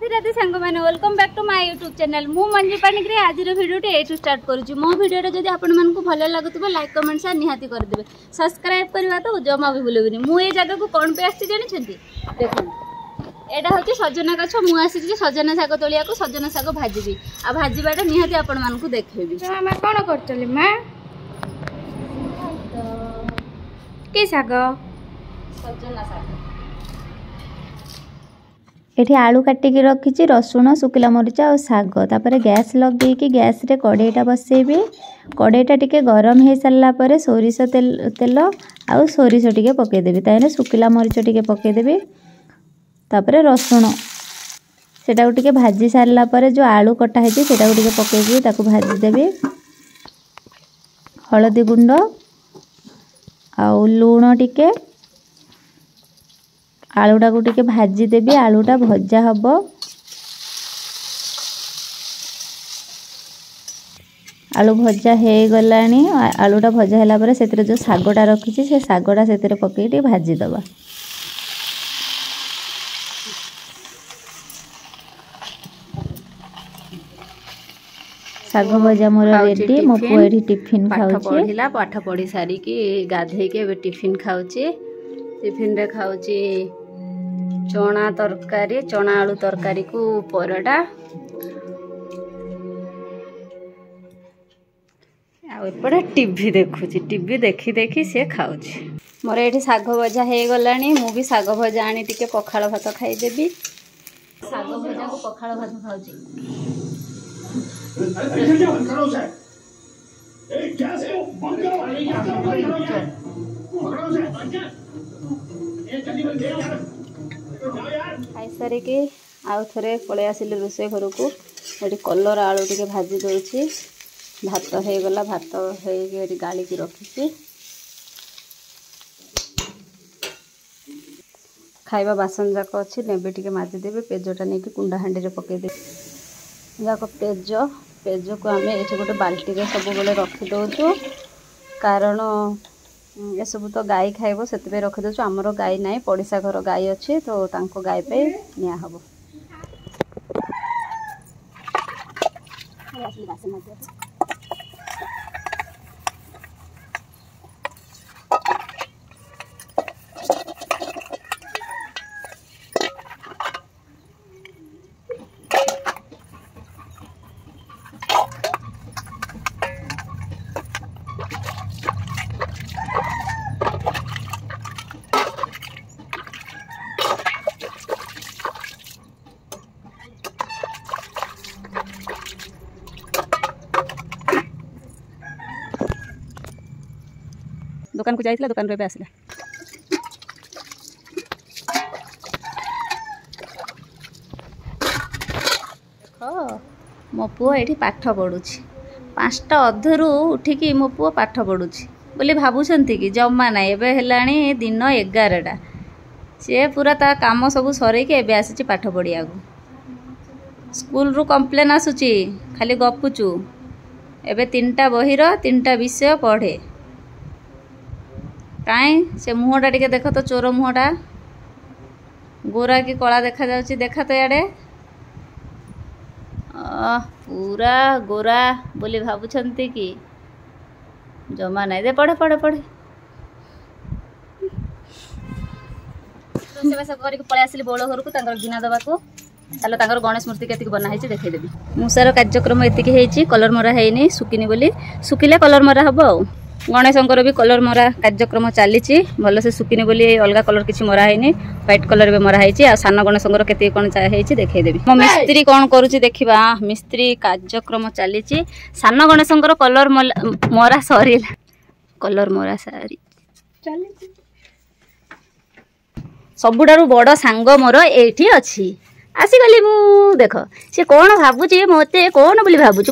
राधे राधे सांग मैंने welcome back to my YouTube channel मु मंजू पानिक आज भिडियो ये स्टार्ट करुँच मो भिडियो जब आपण भल लगुव लाइक कमेंट शेयर निहाती करदे सब्सक्राइब करवा तो जमा भी भूलुनी मुझे जगह को कौन पे आसी जानी देखो एटा हूँ सजना गछ मुझे सजना शाग तोलिया को सजना शाग भाजी आ भाजवाटा निहाती आपण मानकु देखेबी कौन कर माँ के शाग सजना शाग एठी आलू काटिकी रखी रसुण सुखिला मरीच और शाग तापर गैस लगे गैस रे कड़ेईटा बसैबी कड़ेईटा टिके गरम हो सारा पर सोरिष तेल आउ सोरिष टिके पकईदेवी ताहले सुखिला मरीच टिके पकईदेवी तापर रसुण सेटा टिके भाजी सारा पर जो आलू कटा है सेटा टिके पकईकी ताकू भाजीदेवी हलदी गुंड आउ लूण टिके आलूटा को टिके भाजीदेवी आलूटा भजा हम आलू भजा हो गला आलूटा भजा है से जो शागटा रखी से शागटा से पकई भाजीदबा शाग भजा मोर रेडी मो पुआ एठी टिफिन खाउची पाठ पढ़ी सारिकी गाधे के टिफिन खाउची टिफिन रे खाउची चना तरकारी चना आलू तरकारी को परोटा आउे टीवी देखुची टीवी देखी देखी से खाउची मोर एठी साग भजा हो गलानी मु भी साग भजा आनी टिके पखाल भात खाइदेबी साग भजा को पखाल भात खाउची खाई सारिकी आउ थे पलि आसिली रोषे घर को ये कलर आलू टे भाजी दूसरी भात हो गला भात हो गाड़ी रखी खाइबा बासन जाक अच्छी नेबे टे माजिदेवी पेजटा नहीं कुंडा हाँडी में पकईदे जाक पेज पेज को आम ये गोटे बाल्टी में सब बेले रखीदु कारण ये सब तो गाय खाइब से रखीदे आमर गाय ना पड़िशा घर गाय अच्छी तो तांको गाय पे निया हब दुकान को जाइला दुकान रे आसला मो पुओ ये पाठ पढ़ुची 5टा अधरू उठिकी मो पुओ पाठ पढ़ुची बोली भावुंट कि जमा ना एवं दिन 11टा सी पूरा ता काम सब सरईक एवं आसी पाठ पढ़िया स्कूल रू कंप्लेन आसूची खाली गपुचु एवं 3टा बहिर 3टा विषय पढ़े काई से मुहटा टिके देख तो चोर मुहटा गोरा कि कला देखा जाउची देखा तो याडे पूरा गोरा बोली भावुंट कि जमा नहीं दे पढ़े पढ़े पढ़े पलि आसिली बड़ घर को गिना दबा को चलो तांकर गणेश मूर्ति केतिक बना है देखदेवी मूसार कार्यक्रम एतिक कलर मरा है सुकिनी बोली सुखिले कलर मरा हम आ गणेशंकर भी कलर मरा कार्यक्रम चली भल से सुकिनी बोली अलग कलर किसी मरा है व्हाइट कलर भी मरा है सान गणेशंकर केते कौन देखदेवी मो मिस्त्री कौन करुच्ची देखा मिस्त्री कार्यक्रम चली सान गणेशंकर कलर मरा सरी कलर मरा सारी सबुठारु बड़ सांग मोर एठी अछि आसीगली मु देख सी कौन भावुची मते कौन बोली भावुची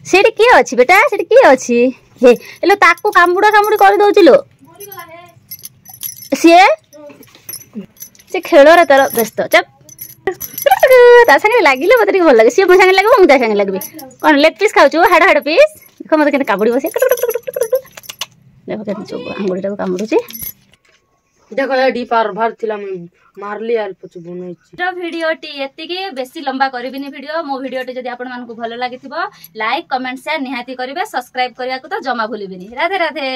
सेठी किए अछि बेटा सेठी किए अछि हे एलो ताकू कामुड़ा कामुड़ी कर दउची लो से खेल रे तार व्यस्त चप ता संगे लागिले मते भल लागे सी मो संगे लागबो मु ता संगे लागबी कोन लेग पीस खाउछु हाड़ हाड़ पीस देखो मते केने काबुड़ी बसे देखो केने चोब आंगुड़ीटा को कामुड़ुची देखो ये डी पार बाहर थिला मैं मारली यार पछ बनैछि भिडियोटी एतिकी बेसी लंबा करबिनी भिडियो मो भिडियोटी जदि आपण मानकु भलो लागिथिबो लाइक कमेंट शेयर निहाती करिवे सब्सक्राइब करिया को तो जमा भूलिबिनी राधे राधे।